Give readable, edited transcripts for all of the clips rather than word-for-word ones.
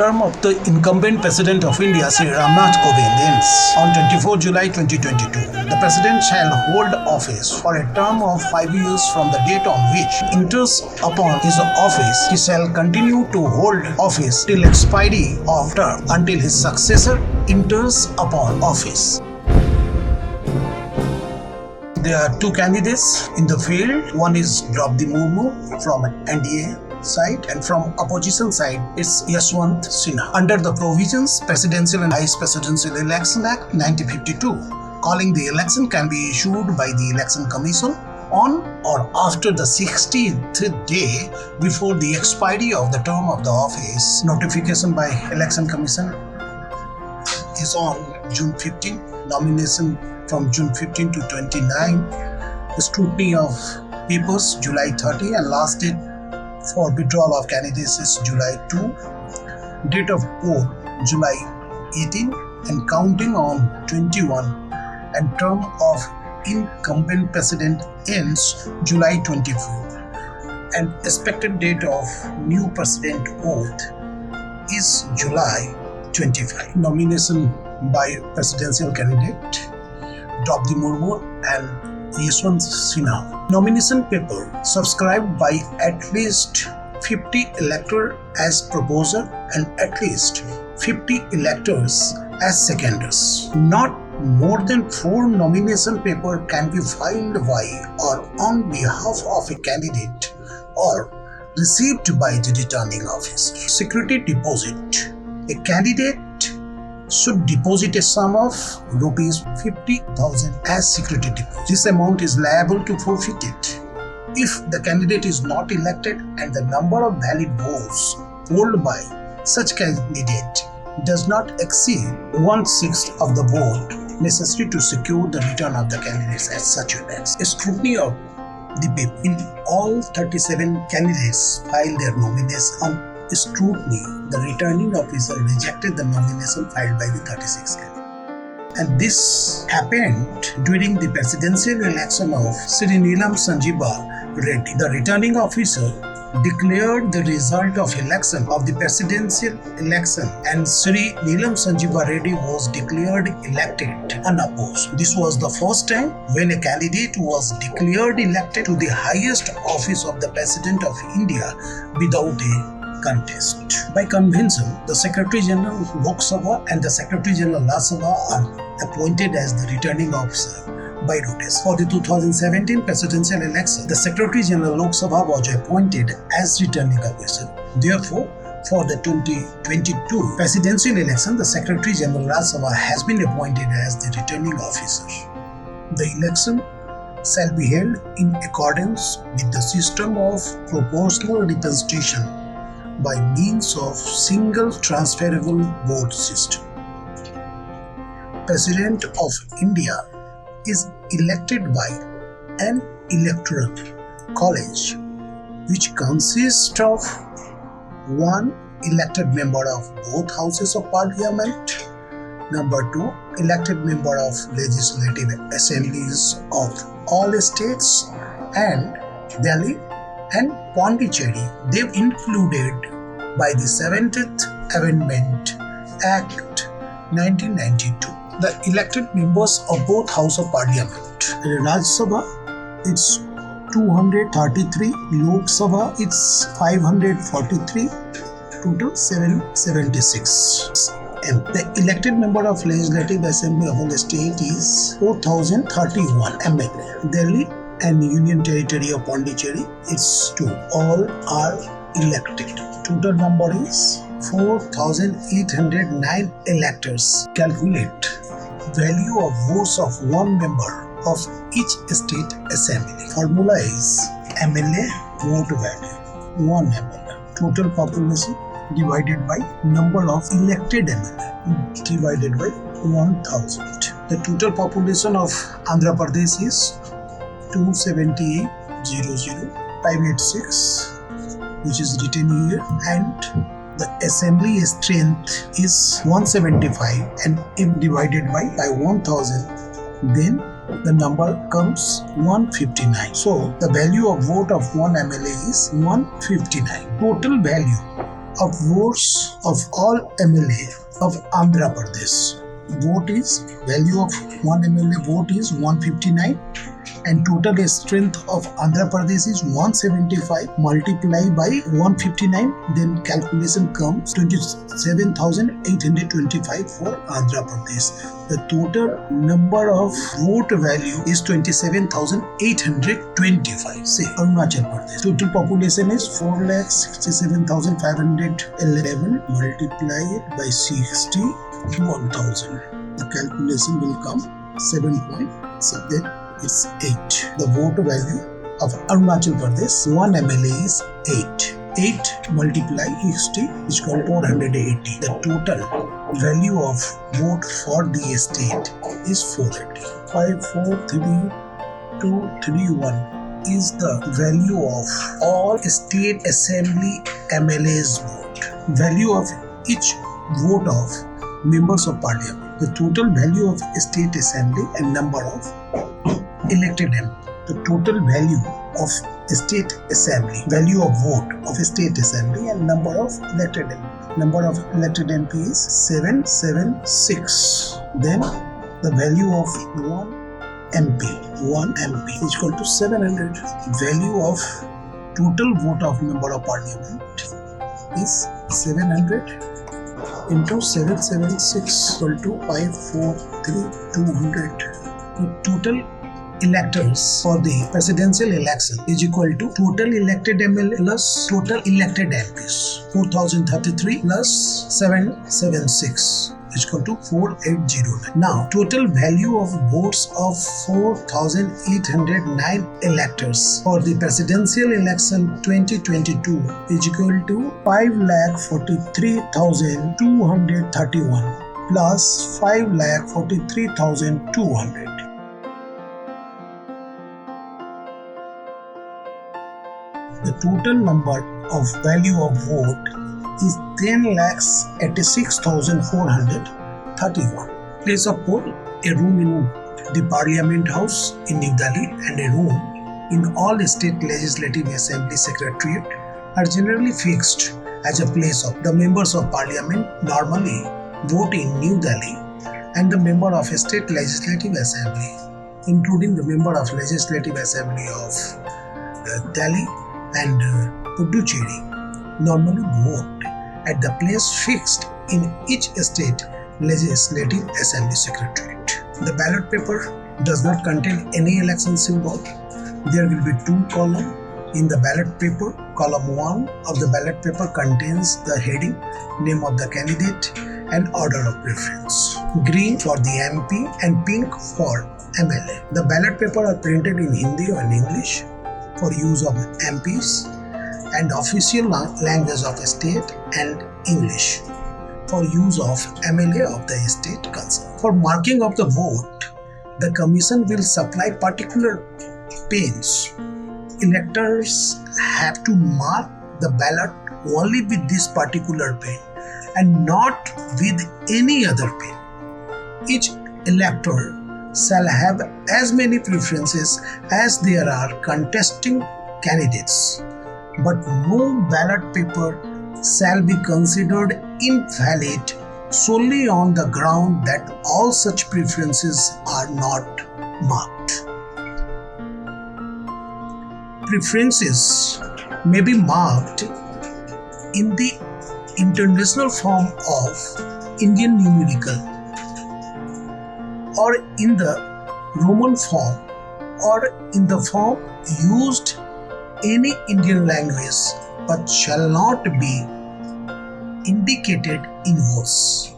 term of the incumbent President of India, Sri Ramnath Kovind, ends on 24 July 2022. The President shall hold office for a term of 5 years from the date on which enters upon his office. He shall continue to hold office till expiry of term until his successor enters upon office. There are two candidates in the field. One is Draupadi Murmu from NDA side, and from opposition side it's Yashwant Sinha. Under the provisions Presidential and Vice Presidential Election Act 1952, calling the election can be issued by the Election Commission on or after the 16th day before the expiry of the term of the office. Notification by Election Commission is on June 15. Nomination from June 15 to 29. The scrutiny of papers July 30, and last date for withdrawal of candidates is July 2. Date of poll July 18 and counting on 21, and term of incumbent president ends July 24, and expected date of new president oath is July 25. Nomination by presidential candidate Draupadi Murmu and Yashwant Sinha. Nomination paper subscribed by at least 50 electors as proposer and at least 50 electors as seconders. Not more than 4 nomination paper can be filed by or on behalf of a candidate or received by the returning officer. Security deposit. A candidate should deposit a sum of rupees 50,000 as security deposit. This amount is liable to forfeit it if the candidate is not elected and the number of valid votes polled by such candidate does not exceed 1/6 of the vote necessary to secure the return of the candidates at such events. A scrutiny of the paper. In all 37 candidates filed their nomination on scrutiny, the returning officer rejected the nomination filed by the 36 candidates. And this happened during the presidential election of Sri Neelam Sanjeeva Reddy. The returning officer declared the result of election of the presidential election, and Sri Neelam Sanjeeva Reddy was declared elected unopposed. This was the first time when a candidate was declared elected to the highest office of the President of India without a contest. By convention, the Secretary General Lok Sabha and the Secretary General Raj Sabha are appointed as the returning officer by rotation. For the 2017 presidential election, the Secretary General Lok Sabha was appointed as returning officer. Therefore, for the 2022 presidential election, the Secretary General Raj Sabha has been appointed as the returning officer. The election shall be held in accordance with the system of proportional representation by means of single transferable vote system. President of India is elected by an electoral college which consists of one elected member of both houses of parliament, number 2 elected member of legislative assemblies of all states and Delhi and Pondicherry. They included by the 17th Amendment Act 1992. The elected members of both House of Parliament. Raj Sabha, it's 233. Lok Sabha, it's 543. Total 776. And the elected member of Legislative Assembly of all state is 4031 MLA. Delhi and Union Territory of Pondicherry, it's 2. All are elected. Total number is 4,809 electors. Calculate value of votes of one member of each state assembly. Formula is MLA vote value, 1 MLA. Total population divided by number of elected MLA divided by 1,000. The total population of Andhra Pradesh is 278,00586, which is written here, and the assembly strength is 175, and if divided by 1000, then the number comes 159. So the value of vote of one MLA is 159. Total value of votes of all MLA of Andhra Pradesh. Vote is value of one MLA vote is 159 and total strength of Andhra Pradesh is 175 multiplied by 159, then calculation comes 27,825 for Andhra Pradesh. The total number of vote value is 27,825. Say Arunachal Pradesh. Total population is 4,67,511 multiplied by 60 1,000. The calculation will come 7.7. It's 8. The vote value of Arunachal Pradesh, one MLA is 8. 8 multiplied 60 is equal to 480. The total value of vote for the state is 480. 543,231 is the value of all state assembly MLA's vote. Value of each vote of members of parliament. The total value of state assembly and number of elected MP. The total value of state assembly, value of vote of state assembly and number of elected MP. Number of elected MP is 776. Then the value of one MP is equal to 700. Value of total vote of member of parliament is 700 into 776 equal to 543,200. The total electors for the presidential election is equal to total elected MLA plus total elected MPs. 4,033 plus 776 is equal to 4,809. Now, total value of votes of 4,809 electors for the presidential election 2022 is equal to 5,43,231 plus 5,43,200. The total number of value of vote is 10,86,431. Place of poll, a room in the Parliament House in New Delhi and a room in all state legislative assembly secretariat are generally fixed as a place of the members of parliament normally vote in New Delhi and the member of state legislative assembly, including the member of legislative assembly of Delhi and Puducherry, normally vote at the place fixed in each state legislative assembly secretariat. The ballot paper does not contain any election symbol. There will be two columns in the ballot paper. Column 1 of the ballot paper contains the heading, name of the candidate and order of preference. Green for the MP and pink for MLA. The ballot paper are printed in Hindi and English for use of MPs and official language of state and English for use of MLA of the state concerned. For marking of the vote, the commission will supply particular pens. Electors have to mark the ballot only with this particular pen and not with any other pen. Each elector shall have as many preferences as there are contesting candidates, but no ballot paper shall be considered invalid solely on the ground that all such preferences are not marked. Preferences may be marked in the international form of Indian numerical or in the Roman form or in the form used any Indian language but shall not be indicated in verse.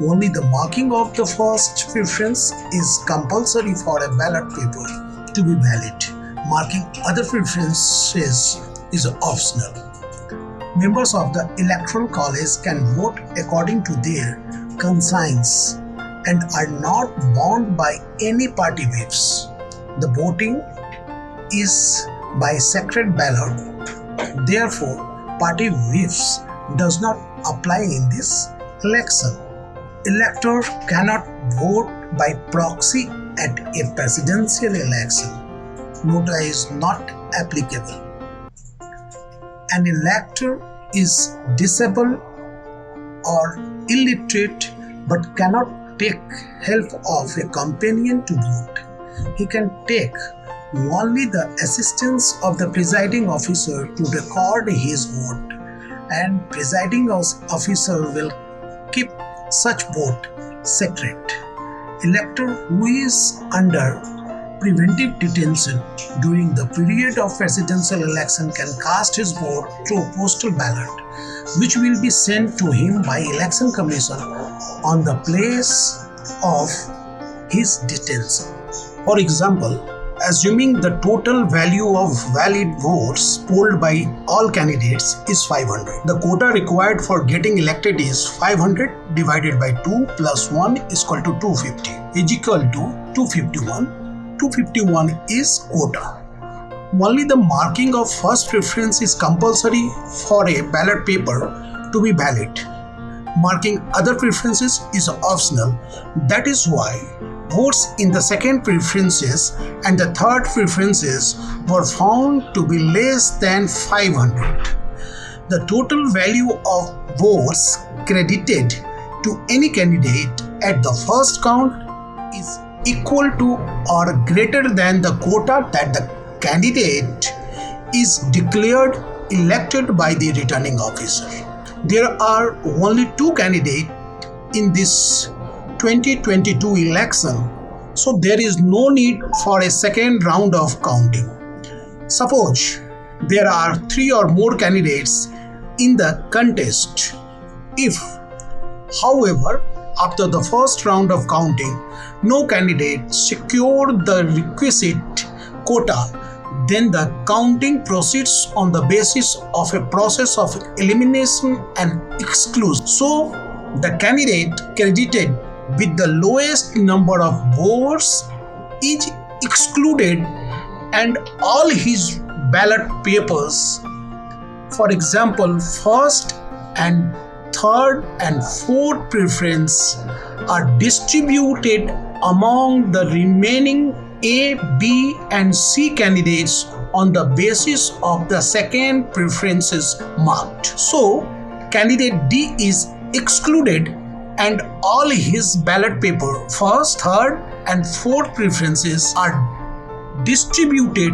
Only the marking of the first preference is compulsory for a ballot paper to be valid. Marking other preferences is optional. Members of the Electoral College can vote according to their conscience and are not bound by any party whips. The voting is by secret ballot. Therefore, party whips does not apply in this election. Elector cannot vote by proxy at a presidential election. Nota is not applicable. An elector is disabled or illiterate but cannot take help of a companion to vote, he can take only the assistance of the presiding officer to record his vote, and presiding officer will keep such vote secret. Elector who is under preventive detention during the period of presidential election can cast his vote through postal ballot, which will be sent to him by Election Commission on the place of his detention. For example, assuming the total value of valid votes polled by all candidates is 500. The quota required for getting elected is 500 divided by 2 plus 1 is equal to 250 is equal to 251. 251 is quota. Only the marking of first preference is compulsory for a ballot paper to be valid. Marking other preferences is optional. That is why votes in the second preferences and the third preferences were found to be less than 500. The total value of votes credited to any candidate at the first count is equal to or greater than the quota that the candidate is declared elected by the returning officer. There are only 2 candidates in this 2022 election, so there is no need for a second round of counting. Suppose there are 3 or more candidates in the contest. If, however, after the first round of counting, no candidate secured the requisite quota, then the counting proceeds on the basis of a process of elimination and exclusion. So, the candidate credited with the lowest number of votes is excluded and all his ballot papers, for example, first and third and fourth preference, are distributed among the remaining A, B and C candidates on the basis of the second preferences marked. So, candidate D is excluded and all his ballot paper, first, third and fourth preferences are distributed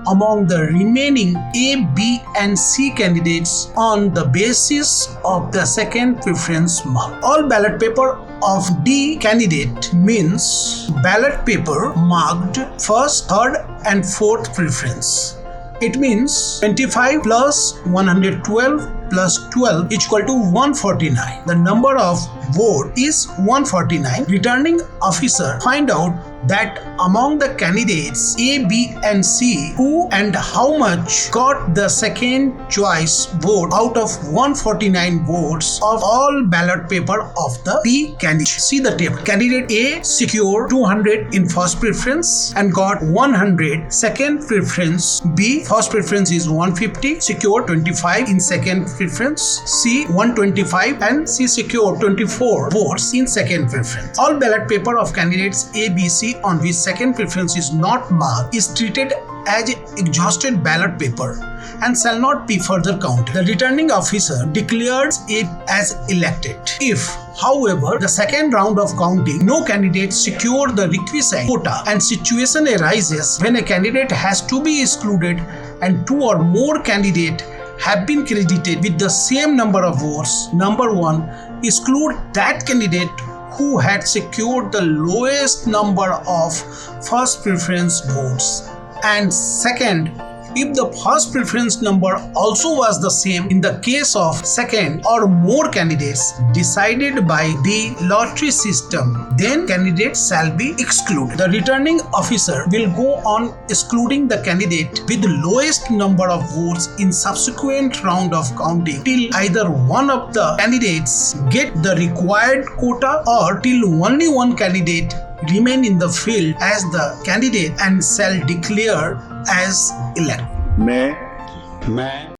among the remaining A, B and C candidates on the basis of the second preference mark. All ballot paper of D candidate means ballot paper marked first, third and fourth preference. It means 25 plus 112 plus 12 is equal to 149. The number of vote is 149. Returning officer find out that among the candidates A, B and C who and how much got the second choice vote out of 149 votes of all ballot paper of the D candidate. See the table. Candidate A secured 200 in first preference and got 100 second preference. B first preference is 150, secured 25 in second preference. C 125 and C secured 24 votes in second preference. All ballot paper of candidates A, B, C on which second preference is not marked is treated as exhausted ballot paper and shall not be further counted. The returning officer declares it as elected. If, however, the second round of counting, no candidate secure the requisite quota and situation arises when a candidate has to be excluded and 2 or more candidates have been credited with the same number of votes, number 1, exclude that candidate who had secured the lowest number of first preference votes, and second, if the first preference number also was the same in the case of second or more candidates decided by the lottery system, then candidates shall be excluded. The returning officer will go on excluding the candidate with the lowest number of votes in subsequent round of counting till either one of the candidates get the required quota or till only one candidate remain in the field as the candidate and shall declare as elected. मैं